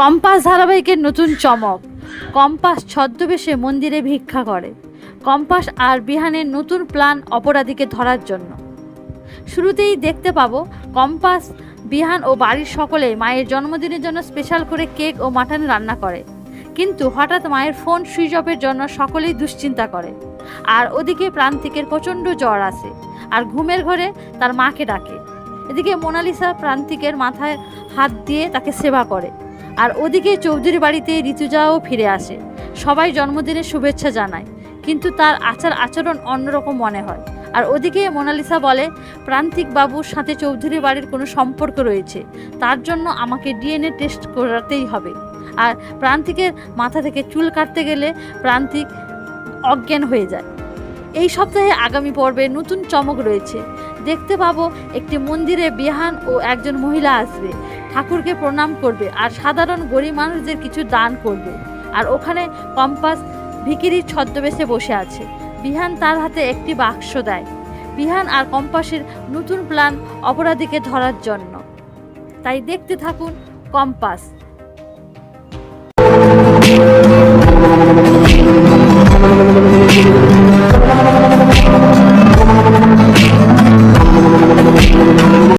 Compass ধারাবাহিকের নতুন চমক। কম্পাস ছদ্মবেশে মন্দিরে ভিক্ষা করে। কম্পাস আর বিহানের নতুন প্ল্যান অপরাধীকে ধরার জন্য। শুরুতেই দেখতে পাবো কম্পাস, বিহান ও বাড়ির সকলে মায়ের জন্মদিনের জন্য স্পেশাল করে কেক ও মাটন রান্না করে। কিন্তু হঠাৎ মায়ের ফোন সুইচ অফের জন্য সকলেই দুশ্চিন্তা করে। আর ওদিকে প্রান্তিকের প্রচণ্ড জ্বর আসে আর ঘুমের ঘরে তার মাকে ডাকে। এদিকে মোনালিসা প্রান্তিকের মাথায় হাত দিয়ে তাকে সেবা করে। আর ওদিকে চৌধুরী বাড়িতে ঋতুজাও ফিরে আসে। সবাই জন্মদিনের শুভেচ্ছা জানায়, কিন্তু তার আচরণ অন্যরকম মনে হয়। আর ওদিকে মোনালিসা বলে, প্রান্তিক বাবুর সাথে চৌধুরী বাড়ির কোনো সম্পর্ক রয়েছে, তার জন্য আমাকে ডিএনএ টেস্ট করাতেই হবে। আর প্রান্তিকের মাথা থেকে চুল কাটতে গেলে প্রান্তিক অজ্ঞান হয়ে যায়। এই সপ্তাহে আগামী পর্বে নতুন চমক রয়েছে। দেখতে পাবো একটি মন্দিরে বিহান ও একজন মহিলা আসবে, ঠাকুরকে প্রণাম করবে আর সাধারণ গরিব মানুষদের কিছু দান করবে। আর ওখানে কম্পাস ভিখিরির ছদ্মবেশে বসে আছে। বিহান তার হাতে একটি বাক্স দেয়। বিহান আর কম্পাসের নতুন প্ল্যান অপরাধীকে ধরার জন্য। তাই দেখতে থাকুন কম্পাস।